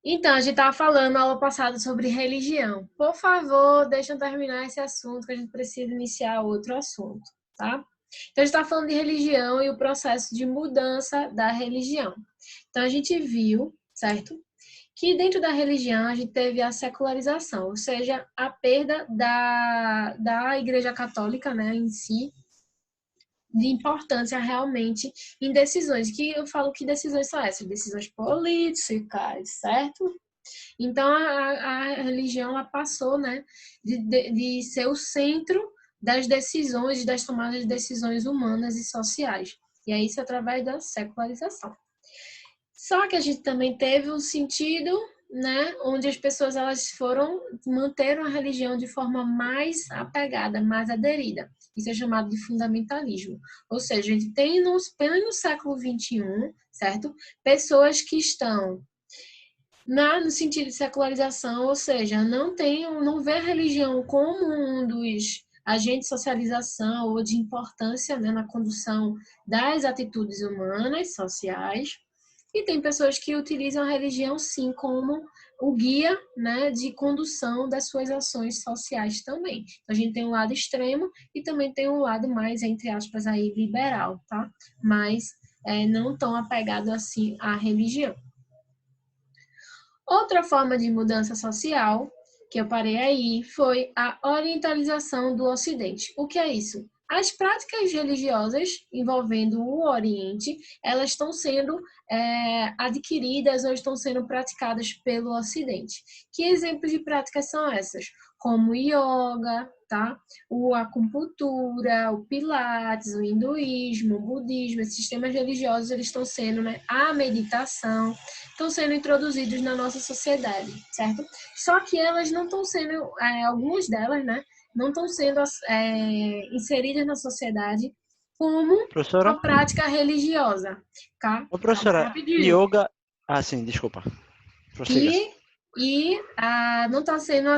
Então, a gente estava falando na aula passada sobre religião. Por favor, deixa eu terminar esse assunto, que a gente precisa iniciar outro assunto, tá? Então, a gente está falando de religião e o processo de mudança da religião. Então, a gente viu, certo? Que dentro da religião a gente teve a secularização, ou seja, a perda da Igreja Católica, né, em si, de importância realmente em decisões. Que eu falo que decisões são essas? Decisões políticas, certo? Então, a religião ela passou, né, de ser o centro das decisões, das tomadas de decisões humanas e sociais. E é isso através da secularização. Só que a gente também teve um sentido, né, onde as pessoas elas manteram a religião de forma mais apegada, mais aderida. Isso é chamado de fundamentalismo. Ou seja, a gente tem no século XXI, certo? Pessoas que estão no sentido de secularização, ou seja, não vê a religião como um dos agentes de socialização ou de importância, né, na condução das atitudes humanas, sociais, e tem pessoas que utilizam a religião, sim, como o guia, né, de condução das suas ações sociais também. Então, a gente tem um lado extremo e também tem um lado mais, entre aspas, aí, liberal, tá? Mas não tão apegado assim à religião. Outra forma de mudança social, que eu parei aí, foi a orientalização do Ocidente. O que é isso? As práticas religiosas envolvendo o Oriente, elas estão sendo adquiridas ou estão sendo praticadas pelo Ocidente. Que exemplos de práticas são essas? Como o yoga, tá? A acupuntura, o pilates, o hinduísmo, o budismo, esses sistemas religiosos, eles estão sendo, né? A meditação, estão sendo introduzidos na nossa sociedade, certo? Só que elas não estão sendo, algumas delas, né, não estão sendo inseridas na sociedade como Professora? uma prática religiosa, tá? Ô, Calma, professora, rapidinho. yoga. Ah, sim, desculpa. Prossiga. E, não está sendo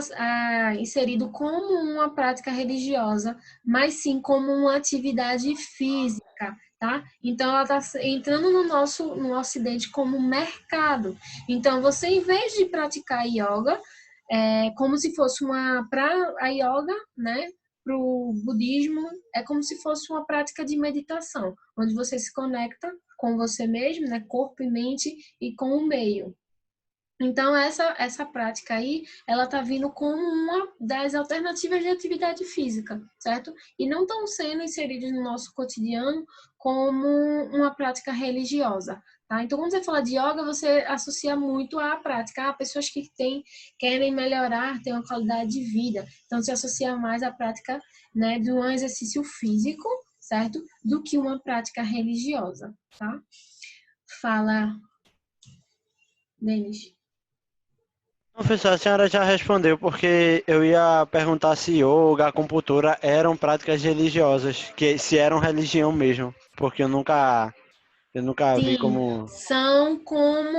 inserido como uma prática religiosa, mas sim como uma atividade física, tá? Então, ela está entrando no Ocidente como mercado. Então, você, em vez de praticar yoga, como se fosse para a yoga, né? Para o budismo, é como se fosse uma prática de meditação, onde você se conecta com você mesmo, né? Corpo e mente, e com o meio. Então, essa prática aí, ela tá vindo como uma das alternativas de atividade física, certo? E não estão sendo inseridas no nosso cotidiano como uma prática religiosa, tá? Então, quando você fala de yoga, você associa muito à prática. Pessoas que querem melhorar, ter uma qualidade de vida. Então, se associa mais à prática, né, de um exercício físico, certo? Do que uma prática religiosa, tá? Fala, Denis. Professor, a senhora já respondeu, porque eu ia perguntar se yoga, acupuntura eram práticas religiosas, que se eram religião mesmo, porque eu nunca vi Sim, como. são como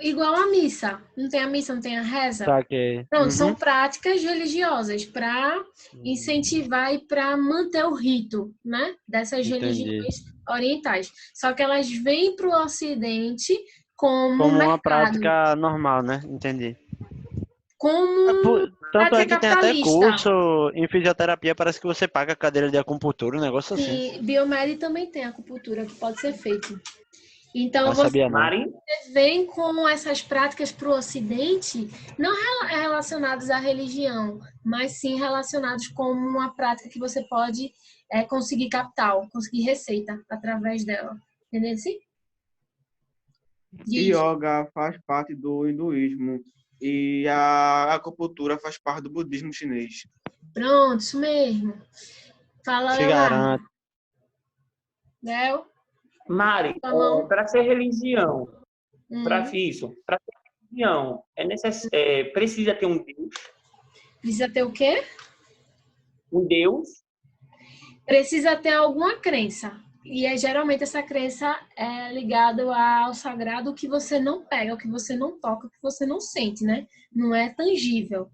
igual a missa. Não tem a missa, não tem a reza. Saquei. Não, Uhum. são práticas religiosas para incentivar e para manter o rito, né? Dessas Entendi. religiões orientais. Só que elas vêm para o Ocidente como Como uma mercado, prática normal, né? Entendi. como Tanto é prática que tem até capitalista. curso em fisioterapia, parece que você paga a cadeira de acupuntura, um negócio assim. Sim, Biomed também tem acupuntura que pode ser feito. Então, Não você sabia não. Mari, vem com essas práticas para o Ocidente, não relacionadas à religião, mas sim relacionados com uma prática que você pode conseguir capital, conseguir receita através dela. Entendeu? Sim? Diz. yoga faz parte do hinduísmo e a acupuntura faz parte do budismo chinês. Pronto, isso mesmo. Fala, Se Leonardo. garante. Léo, Mari, tua mão. para ser religião, para Hum. isso, para ser religião, precisa ter Precisa ter o quê? um Deus. Precisa ter alguma crença. E geralmente essa crença é ligada ao sagrado, que você não pega, o que você não toca, o que você não sente, né? Não é tangível.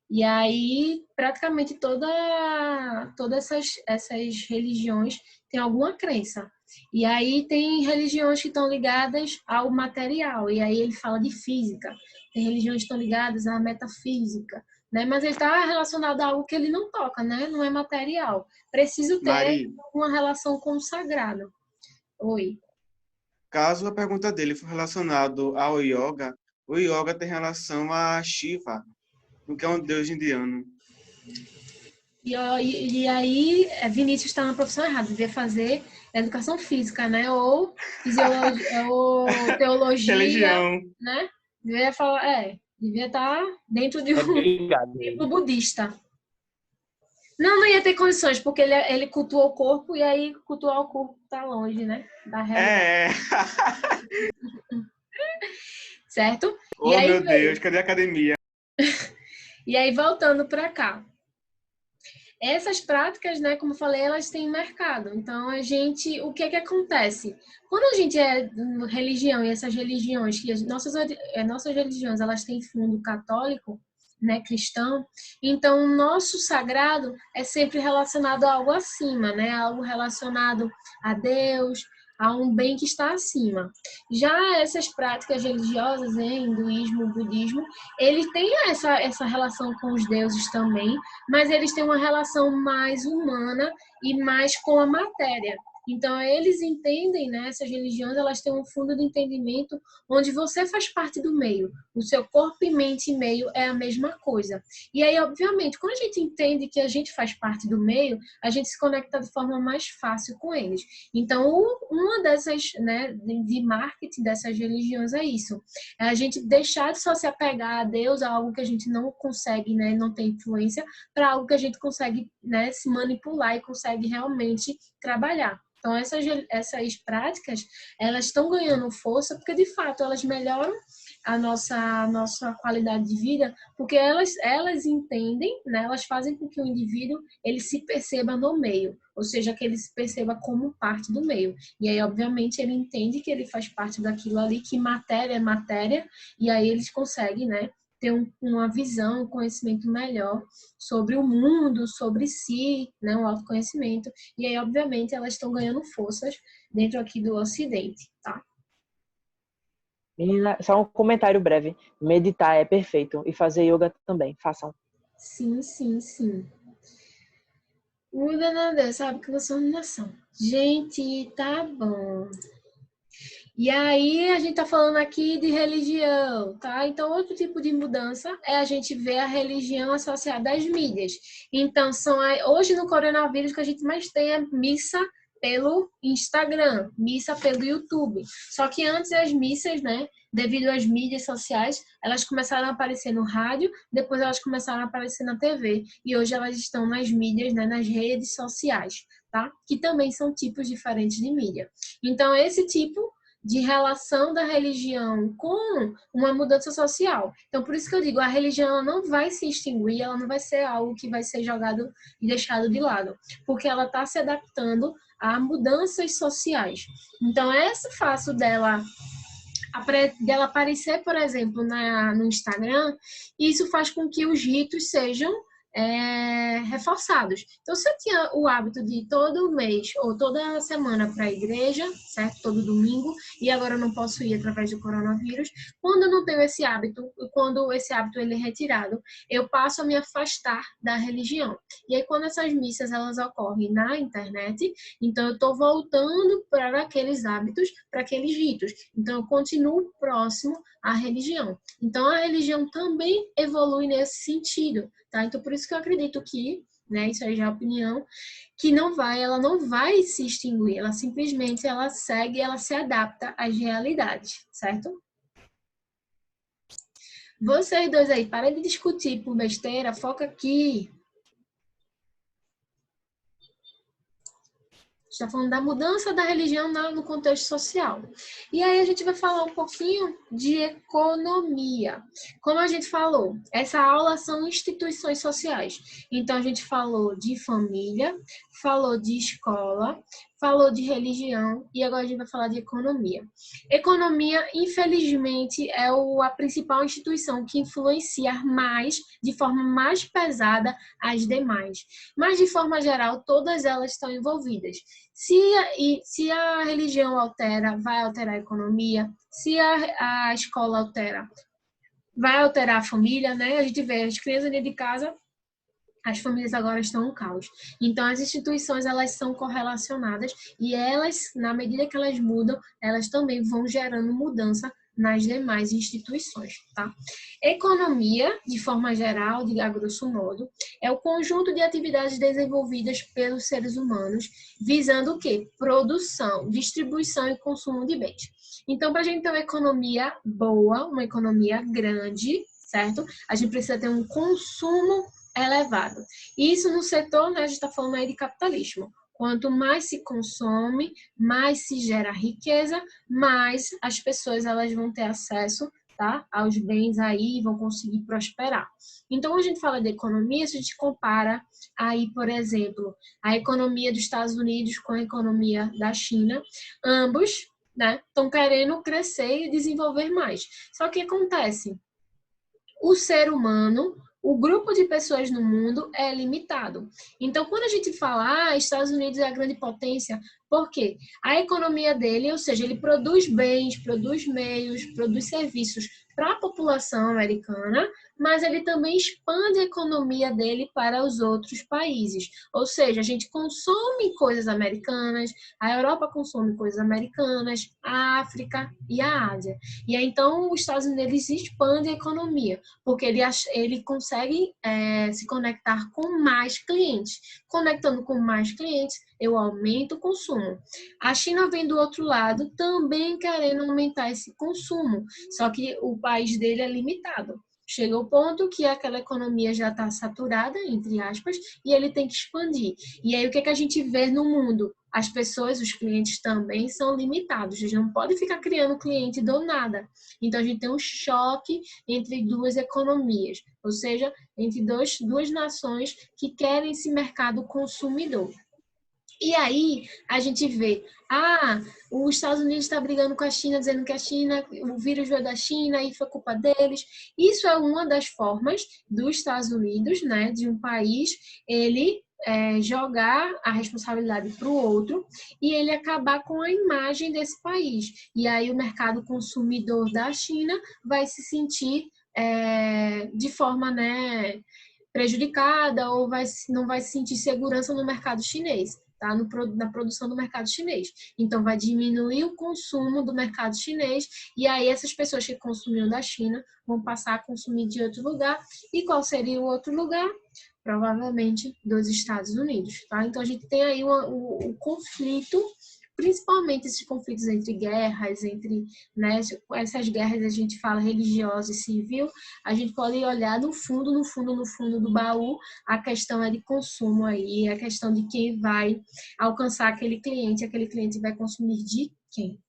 E aí, praticamente todas essas religiões têm alguma crença. E aí tem religiões que estão ligadas ao material, e aí ele fala de física. Tem religiões que estão ligadas à metafísica, né? Mas ele está relacionado a algo que ele não toca, né? Não é material. Preciso ter Mari, uma relação com o sagrado. Oi. caso a pergunta dele for relacionado ao yoga, o yoga tem relação a Shiva, que é um deus indiano. E aí, Vinícius está na profissão errada, devia fazer educação física, né? Ou fisiologia, ou teologia, Religião. né? Devia falar, devia estar dentro de É um obrigado. templo budista. Não ia ter condições, porque ele cultua o corpo e aí cultuar o corpo tá longe, né? Da realidade, É. certo? E Oh, aí meu veio. Deus, cadê a academia? E aí voltando para cá. Essas práticas, né, como eu falei, elas têm mercado. Então, o que acontece? Quando a gente é religião e essas religiões, que as nossas religiões, elas têm fundo católico, né, cristão, então o nosso sagrado é sempre relacionado a algo acima, né, algo relacionado a Deus, a um bem que está acima. Já essas práticas religiosas, né, hinduísmo, budismo, eles têm essa relação com os deuses também, mas eles têm uma relação mais humana e mais com a matéria. Então, eles entendem, né, essas religiões, elas têm um fundo de entendimento onde você faz parte do meio. O seu corpo e mente e meio é a mesma coisa. E aí, obviamente, quando a gente entende que a gente faz parte do meio, a gente se conecta de forma mais fácil com eles. Então, uma dessas, né, de marketing dessas religiões é isso. É a gente deixar de só se apegar a Deus, a algo que a gente não consegue, né, não tem influência, para algo que a gente consegue, né, se manipular e consegue realmente trabalhar. Então, essas práticas, elas estão ganhando força porque, de fato, elas melhoram a nossa qualidade de vida, porque elas entendem, né, elas fazem com que o indivíduo ele se perceba no meio, ou seja, que ele se perceba como parte do meio. E aí, obviamente, ele entende que ele faz parte daquilo ali, que matéria é matéria, e aí eles conseguem, né, ter uma visão, um conhecimento melhor sobre o mundo, sobre si, né, um autoconhecimento. E aí, obviamente, elas estão ganhando forças dentro aqui do Ocidente, tá? Menina, só um comentário breve. Meditar é perfeito. E fazer yoga também. Façam. Sim, sim, sim. Muda nada, sabe que você é uma nação. Gente, tá bom. E aí, a gente tá falando aqui de religião, tá? Então, outro tipo de mudança é a gente ver a religião associada às mídias. Então, hoje no coronavírus que a gente mais tem é missa pelo Instagram, missa pelo YouTube. Só que antes as missas, né, devido às mídias sociais, elas começaram a aparecer no rádio, depois elas começaram a aparecer na TV, e hoje elas estão nas mídias, né, nas redes sociais, tá? Que também são tipos diferentes de mídia. Então, esse tipo de relação da religião com uma mudança social. Então, por isso que eu digo, a religião ela não vai se extinguir, ela não vai ser algo que vai ser jogado e deixado de lado, porque ela está se adaptando a mudanças sociais. Então, esse fato dela aparecer, por exemplo, no Instagram, isso faz com que os ritos sejam reforçados. Então, se eu tinha o hábito de ir todo mês ou toda semana para a igreja, certo? Todo domingo, e agora eu não posso ir através do coronavírus, quando eu não tenho esse hábito, quando esse hábito ele é retirado, eu passo a me afastar da religião. E aí, quando essas missas elas ocorrem na internet, então eu estou voltando para aqueles hábitos, para aqueles ritos. Então, eu continuo próximo à religião. Então, a religião também evolui nesse sentido, tá? Então, por isso que eu acredito que, né, isso aí já é opinião, que ela não vai se extinguir, ela simplesmente ela segue, ela se adapta às realidades, certo? Vocês dois aí, parem de discutir por besteira, foca aqui. Está falando da mudança da religião no contexto social. E aí a gente vai falar um pouquinho de economia. Como a gente falou, essa aula são instituições sociais. Então a gente falou de família, falou de escola, falou de religião e agora a gente vai falar de economia. Economia, infelizmente, é a principal instituição que influencia mais, de forma mais pesada, as demais. Mas, de forma geral, todas elas estão envolvidas. Se a religião altera, vai alterar a economia. Se a escola altera, vai alterar a família, né? A gente vê as crianças dentro de casa, as famílias agora estão um caos. Então, as instituições, elas são correlacionadas e elas, na medida que elas mudam, elas também vão gerando mudança nas demais instituições, tá? Economia, de forma geral, a grosso modo, é o conjunto de atividades desenvolvidas pelos seres humanos, visando o quê? Produção, distribuição e consumo de bens. Então, para a gente ter uma economia boa, uma economia grande, certo? A gente precisa ter um consumo elevado. Isso no setor, né, a gente está falando aí de capitalismo. Quanto mais se consome, mais se gera riqueza, mais as pessoas elas vão ter acesso, tá, aos bens aí e vão conseguir prosperar. Então, a gente fala de economia, se a gente compara aí, por exemplo, a economia dos Estados Unidos com a economia da China, ambos, né, estão querendo crescer e desenvolver mais. Só que acontece, o ser humano, o grupo de pessoas no mundo é limitado. Então, quando a gente fala, Estados Unidos é a grande potência, por quê? A economia dele, ou seja, ele produz bens, produz meios, produz serviços para a população americana, mas ele também expande a economia dele para os outros países. Ou seja, a gente consome coisas americanas, a Europa consome coisas americanas, a África e a Ásia. E aí, então, os Estados Unidos expandem a economia, porque ele consegue se conectar com mais clientes. Conectando com mais clientes, eu aumento o consumo. A China vem do outro lado, também querendo aumentar esse consumo, só que o país dele é limitado. Chega ao ponto que aquela economia já está saturada, entre aspas, e ele tem que expandir. E aí, o que a gente vê no mundo? As pessoas, os clientes também são limitados. A gente não pode ficar criando cliente do nada. Então, a gente tem um choque entre duas economias, ou seja, entre duas nações que querem esse mercado consumidor. E aí, a gente vê, os Estados Unidos está brigando com a China, dizendo que a China, o vírus veio da China e foi culpa deles. Isso é uma das formas dos Estados Unidos, né, de um país, ele jogar a responsabilidade para o outro e ele acabar com a imagem desse país. E aí o mercado consumidor da China vai se sentir de forma, né, prejudicada ou não vai sentir segurança no mercado chinês, tá? Na produção do mercado chinês. Então, vai diminuir o consumo do mercado chinês e aí essas pessoas que consumiam da China vão passar a consumir de outro lugar. E qual seria o outro lugar? Provavelmente dos Estados Unidos, tá? Então, a gente tem aí o conflito, principalmente esses conflitos entre guerras, né, essas guerras a gente fala religiosa e civil, a gente pode olhar no fundo do baú, a questão é de consumo aí, a questão de quem vai alcançar aquele cliente vai consumir de quem.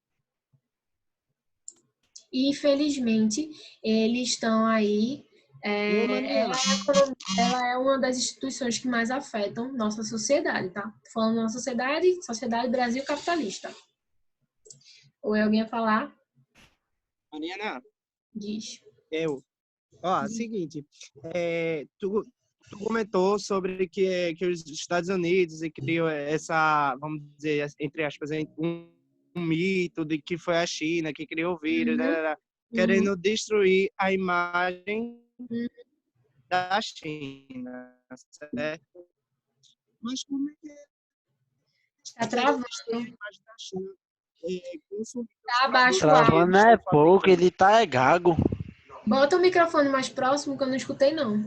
E, infelizmente, eles estão aí. Ela é uma das instituições que mais afetam nossa sociedade, tá? Falando da nossa sociedade Brasil capitalista. Ou alguém ia falar? Mariana, Diz. eu. Ó, seguinte, tu comentou sobre que os Estados Unidos criou essa, vamos dizer, entre aspas, um mito de que foi a China que criou o vírus, querendo destruir a imagem da China, certo? Mas como é que Tá travando. a imagem da China? Tá abaixo. Travando é pouco, ele tá gago. Bota o microfone mais próximo que eu não escutei, não.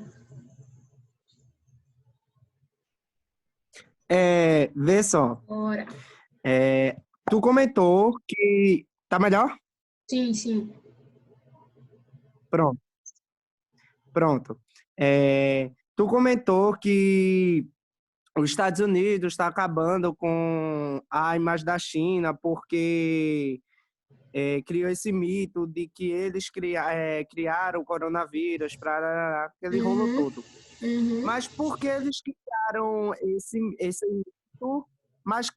Vê só. Bora. Tu comentou que... Tá melhor? Sim. Pronto. Tu comentou que os Estados Unidos está acabando com a imagem da China porque criou esse mito de que eles criaram o coronavírus para aquele rolo todo. Mas por que eles criaram esse mito mas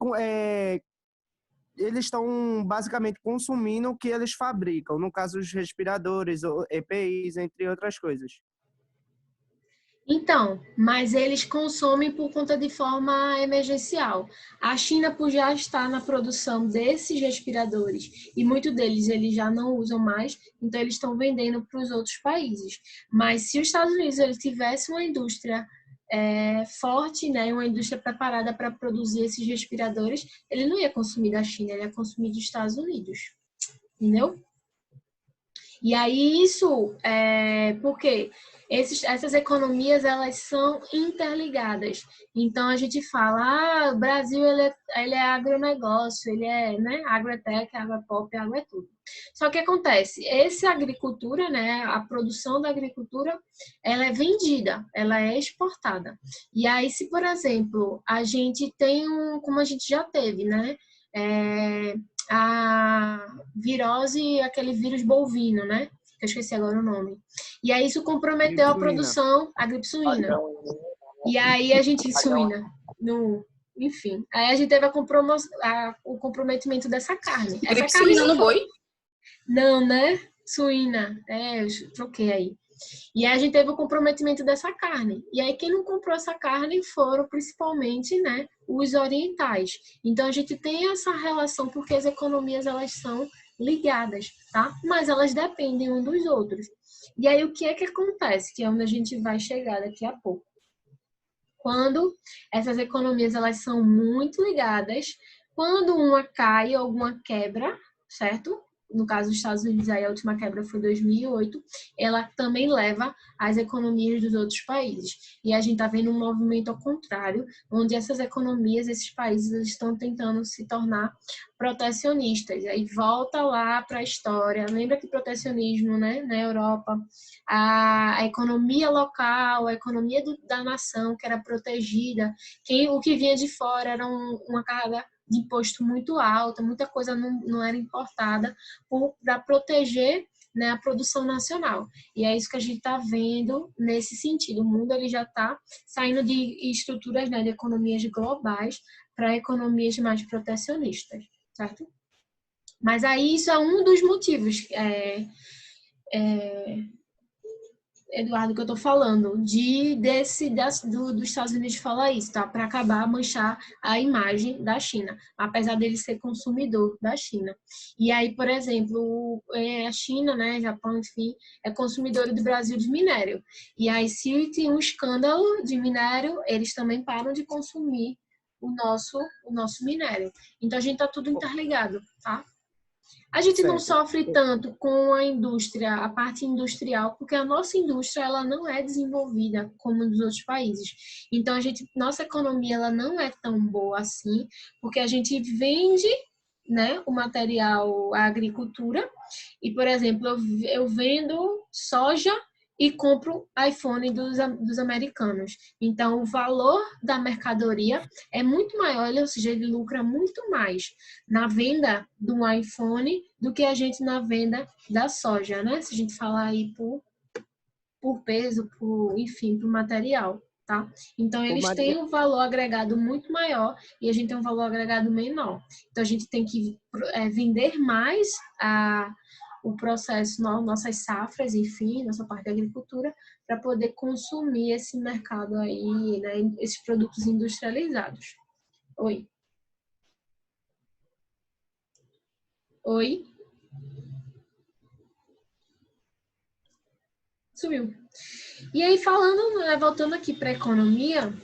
eles estão basicamente consumindo o que eles fabricam, no caso os respiradores, EPIs, entre outras coisas. Então, mas eles consomem por conta de forma emergencial. A China, por já estar na produção desses respiradores, e muitos deles eles já não usam mais, então eles estão vendendo para os outros países. Mas se os Estados Unidos ele tivesse uma indústria forte, né, uma indústria preparada para produzir esses respiradores, ele não ia consumir da China, ele ia consumir dos Estados Unidos. Entendeu? E aí isso porque essas economias elas são interligadas. Então a gente fala, o Brasil ele é agronegócio, ele é, né, agrotech, agropop, agro é tudo. Só que acontece, essa agricultura, né, a produção da agricultura, ela é vendida, ela é exportada. E aí se, por exemplo, a gente tem como a gente já teve, né, a virose, aquele vírus bovino, né? Que eu esqueci agora o nome. E aí isso comprometeu a produção, a gripe suína. E aí a gente, suína, enfim. Aí a gente teve o comprometimento dessa carne. Gripe suína no boi? Não, né? Suína. Eu troquei aí. E aí a gente teve o comprometimento dessa carne. E aí quem não comprou essa carne foram principalmente, né, os orientais. Então a gente tem essa relação porque as economias elas são ligadas, tá? Mas elas dependem um dos outros. E aí o que é que acontece? Que é onde a gente vai chegar daqui a pouco. Quando essas economias elas são muito ligadas, quando uma cai, alguma quebra, certo? No caso dos Estados Unidos, aí a última quebra foi em 2008, ela também leva às economias dos outros países. E a gente está vendo um movimento ao contrário, onde essas economias, esses países, eles estão tentando se tornar protecionistas. Aí volta lá para a história. Lembra que protecionismo, né, na Europa, a economia local, a economia da nação que era protegida, o que vinha de fora era uma carga de imposto muito alta, muita coisa não era importada para proteger, né, a produção nacional. E é isso que a gente está vendo nesse sentido. O mundo ele já está saindo de estruturas, né, de economias globais para economias mais protecionistas, certo? Mas aí isso é um dos motivos, Eduardo, que eu tô falando, dos Estados Unidos falar isso, tá? Para acabar manchar a imagem da China, apesar dele ser consumidor da China. E aí, por exemplo, a China, né, Japão, enfim, é consumidora do Brasil de minério. E aí, se tem um escândalo de minério, eles também param de consumir o nosso minério. Então, a gente tá tudo interligado, tá? A gente não sofre tanto com a indústria, a parte industrial, porque a nossa indústria ela não é desenvolvida como nos outros países. Então, nossa economia ela não é tão boa assim, porque a gente vende, né, o material, a agricultura, e, por exemplo, eu vendo soja e compro iPhone dos americanos. Então, o valor da mercadoria é muito maior, ou seja, ele lucra muito mais na venda do iPhone do que a gente na venda da soja, né? Se a gente falar aí por peso, enfim, por material, tá? Então, eles têm um valor agregado muito maior e a gente tem um valor agregado menor. Então, a gente tem que vender mais o processo, nossas safras, enfim, nossa parte da agricultura, para poder consumir esse mercado aí, né, esses produtos industrializados. Oi. Oi. Sumiu. E aí, falando, né, voltando aqui para a economia,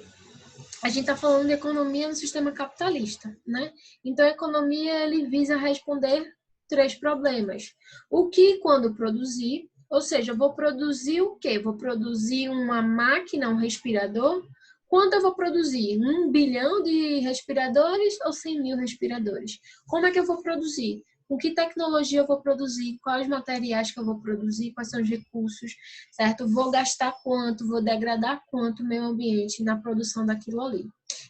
a gente está falando de economia no sistema capitalista, né? Então, a economia, ele visa responder 3 problemas. O que quando produzir, ou seja, eu vou produzir o quê? Vou produzir uma máquina, um respirador? Quanto eu vou produzir? 1 bilhão de respiradores ou 100 mil respiradores? Como é que eu vou produzir? Com que tecnologia eu vou produzir? Quais materiais que eu vou produzir? Quais são os recursos? Certo? Vou gastar quanto? Vou degradar quanto o meio ambiente na produção daquilo ali?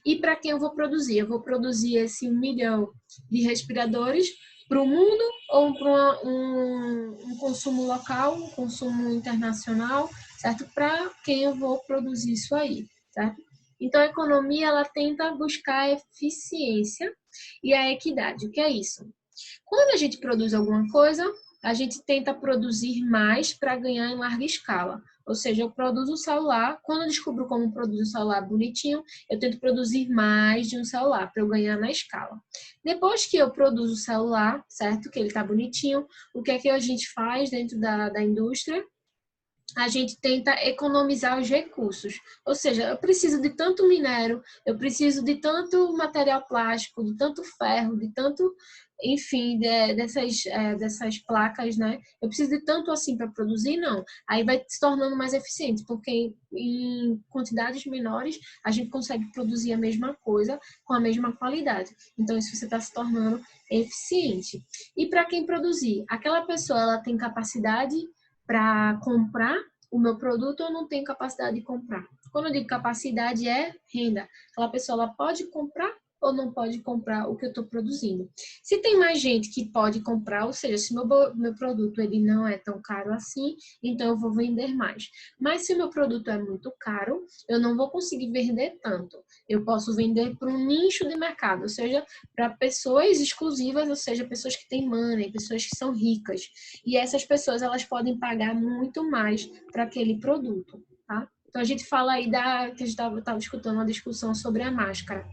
E para quem eu vou produzir? Eu vou produzir esse 1 milhão de respiradores para o mundo ou para um consumo local, um consumo internacional, certo? Para quem eu vou produzir isso aí, certo? Então, a economia, ela tenta buscar a eficiência e a equidade. O que é isso? Quando a gente produz alguma coisa, a gente tenta produzir mais para ganhar em larga escala. Ou seja, eu produzo um celular, quando eu descubro como produzir um celular bonitinho, eu tento produzir mais de um celular para eu ganhar na escala. Depois que eu produzo o celular, certo? Que ele está bonitinho, o que é que a gente faz dentro da indústria? A gente tenta economizar os recursos. Ou seja, eu preciso de tanto minério, eu preciso de tanto material plástico, de tanto ferro, de tanto, enfim, dessas placas, né? Eu preciso de tanto assim para produzir? Não. Aí vai se tornando mais eficiente, porque em quantidades menores a gente consegue produzir a mesma coisa com a mesma qualidade. Então, isso você está se tornando eficiente. E para quem produzir? Aquela pessoa, ela tem capacidade para comprar o meu produto ou não tem capacidade de comprar. Quando eu digo capacidade, é renda. Aquela pessoa, ela pode comprar ou não pode comprar o que eu estou produzindo. Se tem mais gente que pode comprar, ou seja, se meu produto ele não é tão caro assim, então eu vou vender mais. Mas se o meu produto é muito caro, eu não vou conseguir vender tanto. Eu posso vender para um nicho de mercado, ou seja, para pessoas exclusivas, ou seja, pessoas que têm money, pessoas que são ricas. E essas pessoas, elas podem pagar muito mais para aquele produto, tá? Então, a gente fala aí que a gente estava escutando uma discussão sobre a máscara.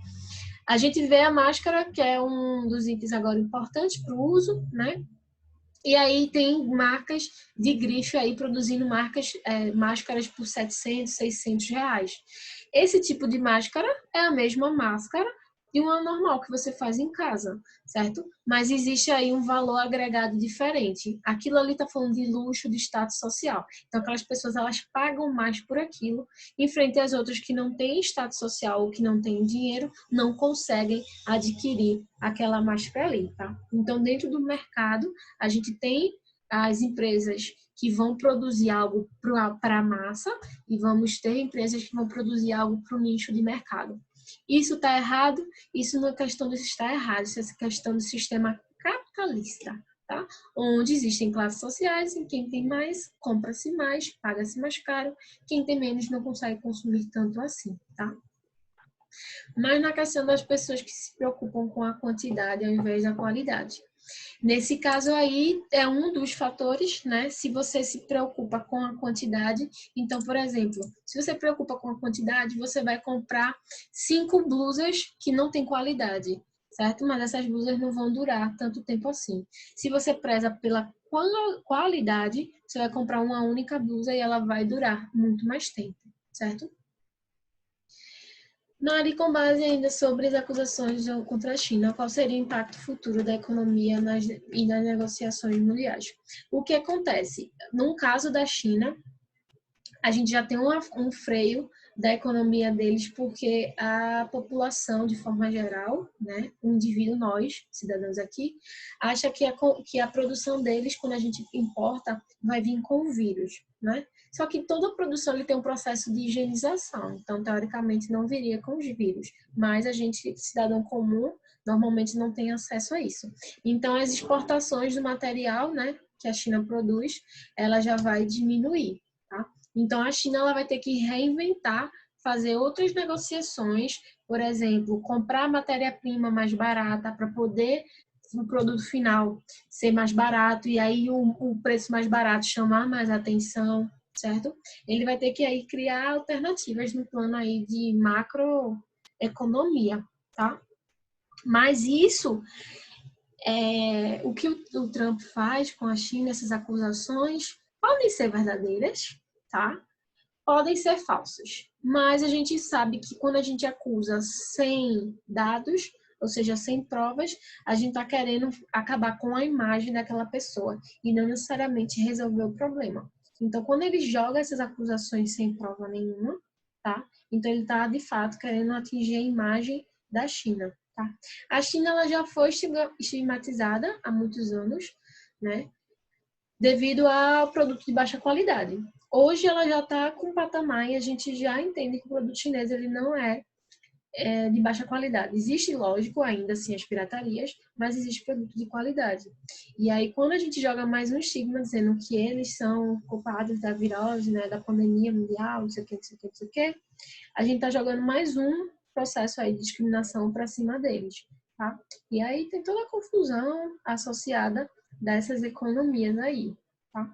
A gente vê a máscara, que é um dos itens agora importantes para o uso, né? E aí tem marcas de grife aí produzindo máscaras por 700, 600 reais. Esse tipo de máscara é a mesma máscara de uma normal que você faz em casa, certo? Mas existe aí um valor agregado diferente. Aquilo ali está falando de luxo, de status social. Então, aquelas pessoas, elas pagam mais por aquilo, em frente às outras que não têm status social ou que não têm dinheiro, não conseguem adquirir aquela máscara ali, tá? Então, dentro do mercado, a gente tem as empresas que vão produzir algo para a massa e vamos ter empresas que vão produzir algo para o nicho de mercado. Isso está errado? Isso não é questão de estar errado, isso é questão do sistema capitalista, tá? Onde existem classes sociais em quem tem mais, compra-se mais, paga-se mais caro, quem tem menos não consegue consumir tanto assim, tá? Mas na questão das pessoas que se preocupam com a quantidade ao invés da qualidade. Nesse caso aí, é um dos fatores, né? Se você se preocupa com a quantidade, então, por exemplo, se você se preocupa com a quantidade, você vai comprar 5 blusas que não têm qualidade, certo? Mas essas blusas não vão durar tanto tempo assim. Se você preza pela qualidade, você vai comprar uma única blusa e ela vai durar muito mais tempo, certo? Nari, com base ainda sobre as acusações contra a China, qual seria o impacto futuro da economia e nas negociações mundiais? O que acontece? No caso da China, a gente já tem um freio da economia deles, porque a população, de forma geral, né, o indivíduo, nós, cidadãos aqui, acha que a produção deles, quando a gente importa, vai vir com o vírus, né? Só que toda produção ele tem um processo de higienização, então, teoricamente, não viria com os vírus, mas a gente, cidadão comum, normalmente não tem acesso a isso. Então, as exportações do material, né, que a China produz, ela já vai diminuir, tá? Então, a China ela vai ter que reinventar, fazer outras negociações, por exemplo, comprar matéria-prima mais barata para poder o produto final ser mais barato e aí o preço mais barato chamar mais atenção, certo? Ele vai ter que aí criar alternativas no plano aí de macroeconomia, tá? Mas isso o que o Trump faz com a China, essas acusações, podem ser verdadeiras, tá? Podem ser falsas. Mas a gente sabe que quando a gente acusa sem dados, ou seja, sem provas, a gente está querendo acabar com a imagem daquela pessoa e não necessariamente resolver o problema. Então, quando ele joga essas acusações sem prova nenhuma, tá? Então, ele está, de fato, querendo atingir a imagem da China, tá? A China ela já foi estigmatizada há muitos anos, né? Devido ao produto de baixa qualidade. Hoje ela já está com um patamar e a gente já entende que o produto chinês ele não é de baixa qualidade. Existe, lógico, ainda assim as piratarias, mas existe produto de qualidade. E aí, quando a gente joga mais um estigma dizendo que eles são culpados da virose, né, da pandemia mundial, não sei o que, não sei o que, não sei o que, a gente está jogando mais um processo aí de discriminação para cima deles, tá? E aí tem toda a confusão associada dessas economias aí, tá?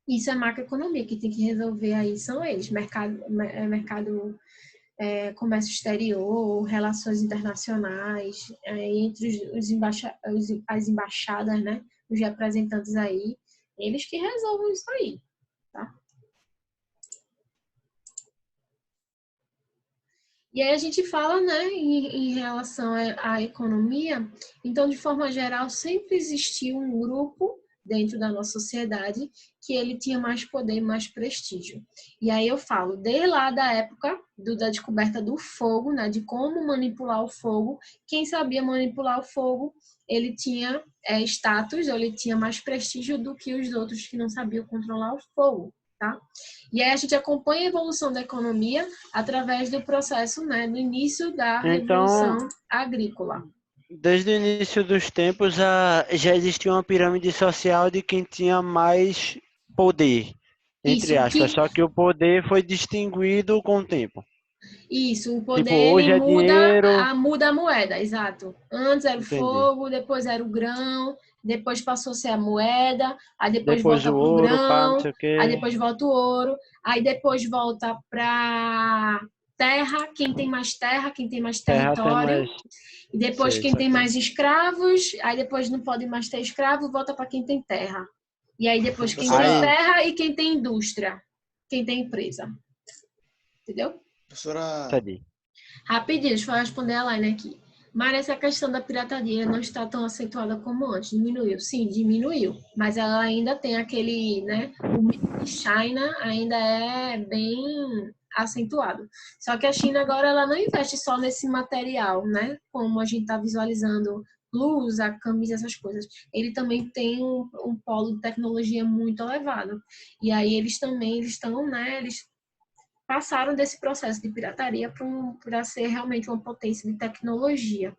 Isso é macroeconomia, que tem que resolver aí são eles, mercado comércio exterior, relações internacionais, entre as embaixadas, né, os representantes aí, eles que resolvam isso aí, tá? E aí a gente fala, né, em relação à economia, então, de forma geral, sempre existiu um grupo dentro da nossa sociedade que ele tinha mais poder, mais prestígio. E aí eu falo, desde lá da época da descoberta do fogo, né, de como manipular o fogo, quem sabia manipular o fogo, ele tinha status, ele tinha mais prestígio do que os outros que não sabiam controlar o fogo, tá? E aí a gente acompanha a evolução da economia através do processo, né, do início da Então, Revolução Agrícola. desde o início dos tempos, já existia uma pirâmide social de quem tinha mais poder, entre Isso, aspas. Só que o poder foi distinguido com o tempo. o poder Tipo, ele hoje é dinheiro. muda a moeda, exato. Antes era o Entendi. fogo, depois era o grão, depois passou a ser a moeda, aí depois Depois volta o para o ouro, pá, não grão, sei o aí quê. depois volta o ouro, aí depois volta para terra, quem tem mais terra, quem tem mais Terra tem território. mais. E depois Sei, quem tem saquei. mais escravos, aí depois não pode mais ter escravo, volta para quem tem terra. E aí depois quem tem Professora, Aí, terra e quem tem indústria, quem tem empresa. Entendeu? professora, entendi. Rapidinho, deixa eu responder a line aqui. Mas essa questão da pirataria não está tão acentuada como antes. Diminuiu? Sim, diminuiu. Mas ela ainda tem aquele, né? O mito de China ainda é bem acentuado. Só que a China agora ela não investe só nesse material, né? Como a gente está visualizando blusa, camisa, essas coisas. Ele também tem um polo de tecnologia muito elevado. E aí eles estão, né? Eles passaram desse processo de pirataria para ser realmente uma potência de tecnologia.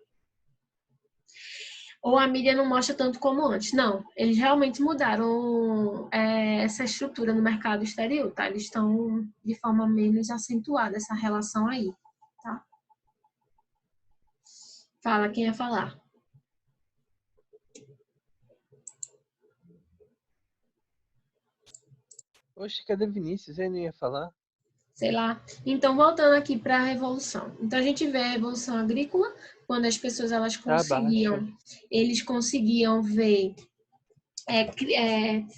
Ou a mídia não mostra tanto como antes. Não, eles realmente mudaram essa estrutura no mercado exterior, tá? Eles estão de forma menos acentuada, essa relação aí, tá? Fala, quem ia falar? Oxe, cadê Vinícius? Ele não ia falar? Sei lá. Então, voltando aqui para a Revolução. Então, a gente vê a Revolução Agrícola, quando as pessoas Tá abaixo. eles conseguiam ver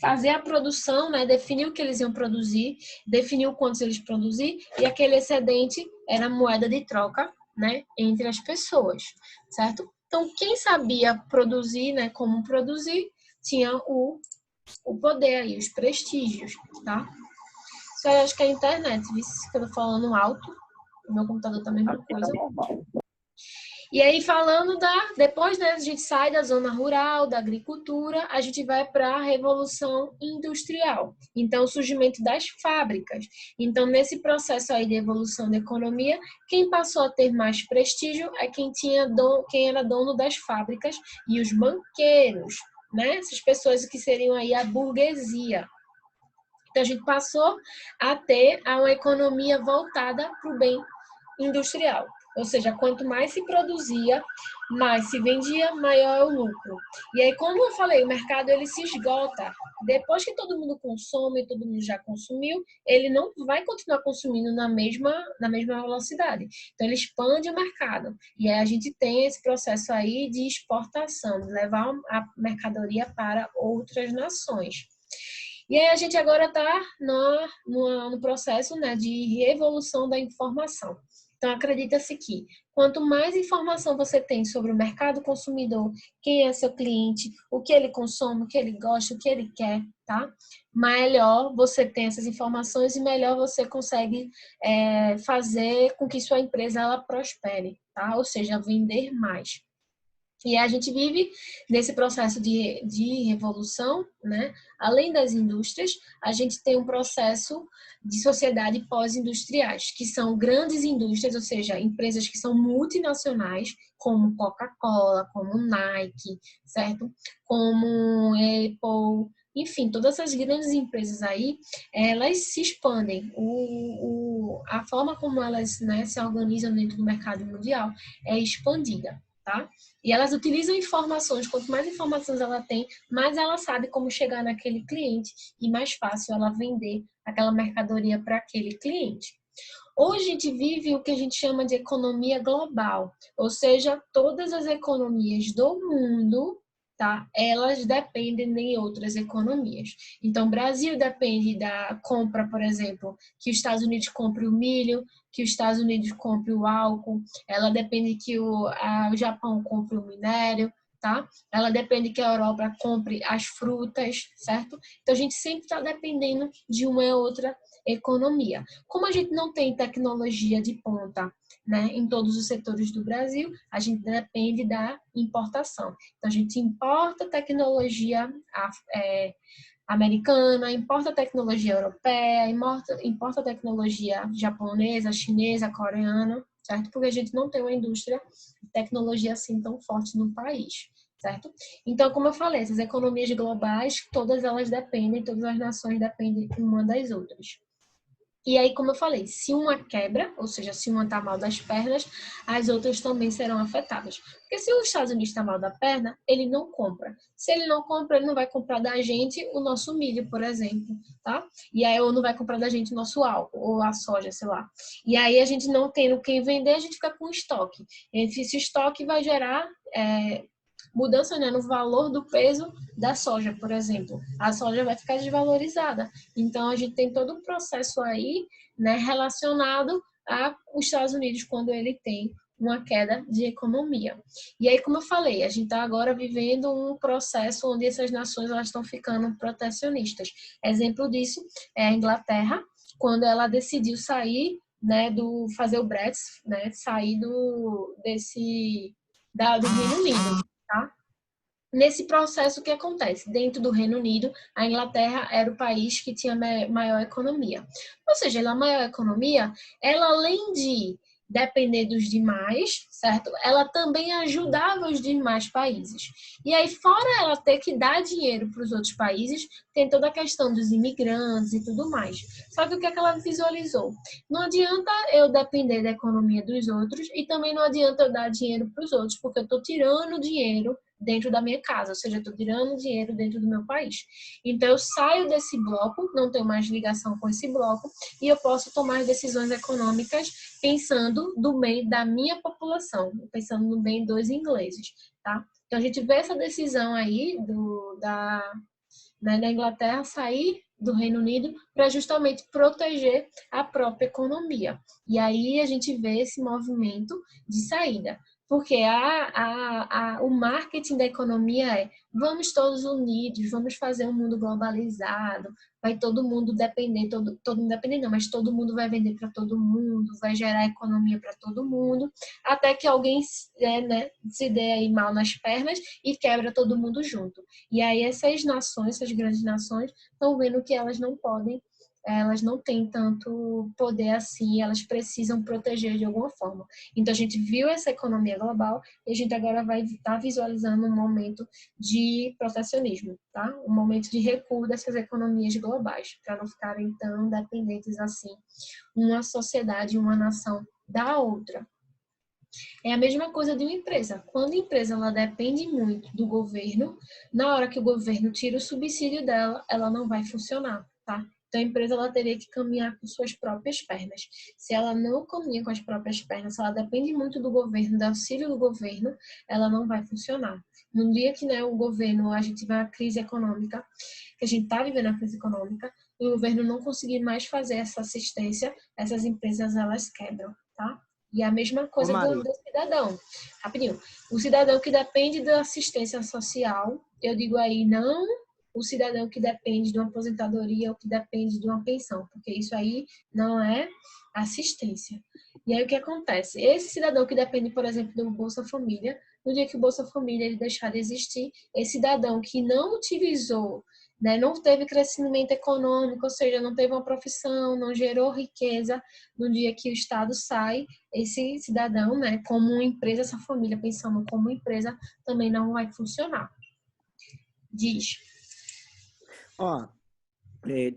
fazer a produção, né, definir o que eles iam produzir, definir o quanto eles produzir, e aquele excedente era moeda de troca, né, entre as pessoas, certo? Então, quem sabia produzir, né, como produzir, tinha o poder aí, os prestígios, tá? Isso aí acho que é a internet, viu? Que eu tô falando alto, o meu computador tá a mesma Aqui tá coisa. normal. E aí, falando depois, né, a gente sai da zona rural, da agricultura, a gente vai para a Revolução Industrial. Então, o surgimento das fábricas. Então, nesse processo aí de evolução da economia, quem passou a ter mais prestígio é quem era dono das fábricas e os banqueiros, né? Essas pessoas que seriam aí a burguesia. Então, a gente passou a ter uma economia voltada para o bem industrial. Ou seja, quanto mais se produzia, mais se vendia, maior é o lucro. E aí, como eu falei, o mercado ele se esgota. Depois que todo mundo consome, todo mundo já consumiu, ele não vai continuar consumindo na mesma velocidade. Então, ele expande o mercado. E aí a gente tem esse processo aí de exportação, de levar a mercadoria para outras nações. E aí a gente agora está no processo, né, de revolução da informação. Então, acredita-se que quanto mais informação você tem sobre o mercado consumidor, quem é seu cliente, o que ele consome, o que ele gosta, o que ele quer, tá? Melhor você tem essas informações e melhor você consegue fazer com que sua empresa ela prospere, tá? Ou seja, vender mais. E a gente vive nesse processo de revolução, né? Além das indústrias, a gente tem um processo de sociedade pós-industriais, que são grandes indústrias, ou seja, empresas que são multinacionais, como Coca-Cola, como Nike, certo? Como Apple, enfim, todas essas grandes empresas aí, elas se expandem. A forma como elas, né, se organizam dentro do mercado mundial é expandida, tá? E elas utilizam informações, quanto mais informações ela tem, mais ela sabe como chegar naquele cliente e mais fácil ela vender aquela mercadoria para aquele cliente. Hoje a gente vive o que a gente chama de economia global, ou seja, todas as economias do mundo, tá? Elas dependem de outras economias. Então, o Brasil depende da compra, por exemplo, que os Estados Unidos compre o milho, que os Estados Unidos compre o álcool, ela depende que o Japão compre o minério, tá? Ela depende que a Europa compre as frutas, certo? Então, a gente sempre está dependendo de uma ou outra economia. Como a gente não tem tecnologia de ponta, né, em todos os setores do Brasil, a gente depende da importação. Então, a gente importa tecnologia americana, importa tecnologia europeia, importa tecnologia japonesa, chinesa, coreana, certo? Porque a gente não tem uma indústria de tecnologia assim tão forte no país, certo? Então, como eu falei, essas economias globais, todas elas dependem, todas as nações dependem uma das outras. E aí, como eu falei, se uma quebra, ou seja, se uma está mal das pernas, as outras também serão afetadas. Porque se os Estados Unidos está mal da perna, ele não compra. Se ele não compra, ele não vai comprar da gente o nosso milho, por exemplo, tá? E aí, ou não vai comprar da gente o nosso álcool, ou a soja, sei lá. E aí, a gente não tendo quem vender, a gente fica com estoque. Esse estoque vai gerar mudança, né, no valor do peso da soja, por exemplo. A soja vai ficar desvalorizada. Então, a gente tem todo um processo aí, né, relacionado aos Estados Unidos, quando ele tem uma queda de economia. E aí, como eu falei, a gente está agora vivendo um processo onde essas nações elas estão ficando protecionistas. Exemplo disso é a Inglaterra, quando ela decidiu sair, né, fazer o Brexit, né, sair do Reino Unido. Tá? Nesse processo, o que acontece? Dentro do Reino Unido, a Inglaterra era o país que tinha maior economia. Ou seja, a maior economia, ela além de depender dos demais, certo? Ela também ajudava os demais países. E aí, fora ela ter que dar dinheiro para os outros países, tem toda a questão dos imigrantes e tudo mais. Só que o que é que ela visualizou? Não adianta eu depender da economia dos outros e também não adianta eu dar dinheiro para os outros, porque eu estou tirando dinheiro dentro da minha casa, ou seja, eu estou tirando dinheiro dentro do meu país. Então, eu saio desse bloco, não tenho mais ligação com esse bloco, e eu posso tomar decisões econômicas pensando no bem da minha população, pensando no bem dos ingleses, tá? Então, a gente vê essa decisão aí da Inglaterra sair do Reino Unido para justamente proteger a própria economia. E aí a gente vê esse movimento de saída. Porque o marketing da economia é vamos todos unidos, vamos fazer um mundo globalizado, vai todo mundo depender, todo mundo depender não, mas todo mundo vai vender para todo mundo, vai gerar economia para todo mundo, até que alguém né, se dê aí mal nas pernas e quebra todo mundo junto. E aí essas nações, essas grandes nações, estão vendo que elas não podem, elas não têm tanto poder assim, elas precisam proteger de alguma forma. Então, a gente viu essa economia global e a gente agora vai estar visualizando um momento de protecionismo, tá? Um momento de recuo dessas economias globais, para não ficarem tão dependentes assim, uma sociedade, uma nação da outra. É a mesma coisa de uma empresa. Quando a empresa ela depende muito do governo, na hora que o governo tira o subsídio dela, ela não vai funcionar, tá? Então, a empresa ela teria que caminhar com suas próprias pernas. Se ela não caminha com as próprias pernas, se ela depende muito do governo, do auxílio do governo, ela não vai funcionar. No dia que né, o governo, a gente tiver a crise econômica, que a gente está vivendo a crise econômica, e o governo não conseguir mais fazer essa assistência, essas empresas elas quebram, tá? E a mesma coisa do cidadão. Rapidinho. O cidadão que depende da assistência social, eu digo aí, não o cidadão que depende de uma aposentadoria ou que depende de uma pensão, porque isso aí não é assistência. E aí o que acontece? Esse cidadão que depende, por exemplo, do Bolsa Família, no dia que o Bolsa Família ele deixar de existir, esse cidadão que não utilizou, né, não teve crescimento econômico, ou seja, não teve uma profissão, não gerou riqueza, no dia que o Estado sai, esse cidadão, né, como uma empresa, essa família pensando como empresa, também não vai funcionar. Diz. Ó,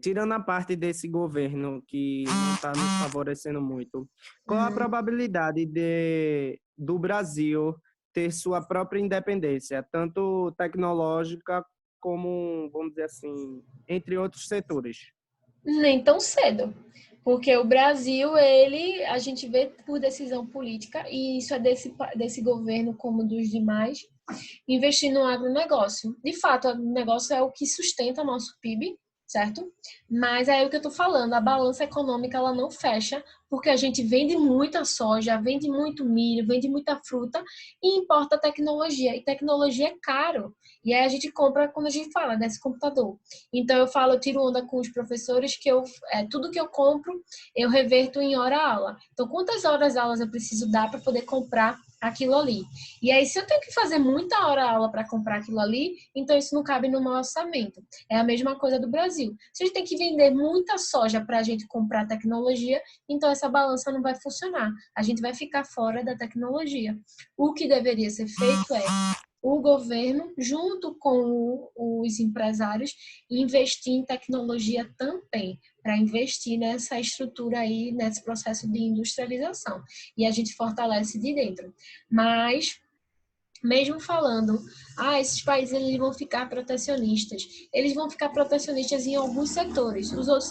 tirando a parte desse governo que não está nos favorecendo muito, qual a probabilidade do Brasil ter sua própria independência, tanto tecnológica como, vamos dizer assim, entre outros setores? Nem tão cedo, porque o Brasil, a gente vê por decisão política, e isso é desse governo como dos demais, investir no agronegócio. De fato, o negócio é o que sustenta nosso PIB, certo? Mas é o que eu tô falando, a balança econômica ela não fecha, porque a gente vende muita soja, vende muito milho, vende muita fruta e importa tecnologia. E tecnologia é caro. E aí a gente compra quando a gente fala desse computador. Então eu tiro onda com os professores que tudo que eu compro, eu reverto em hora-aula. Então quantas horas-aulas eu preciso dar para poder comprar aquilo ali? E aí se eu tenho que fazer muita hora-aula para comprar aquilo ali, então isso não cabe no meu orçamento. É a mesma coisa do Brasil. Se a gente tem que vender muita soja para a gente comprar tecnologia, então essa balança não vai funcionar. A gente vai ficar fora da tecnologia. O que deveria ser feito é o governo, junto com os empresários, investir em tecnologia também, para investir nessa estrutura aí, nesse processo de industrialização. E a gente fortalece de dentro. Mas mesmo falando, esses países eles vão ficar protecionistas. Eles vão ficar protecionistas em alguns setores. Os outros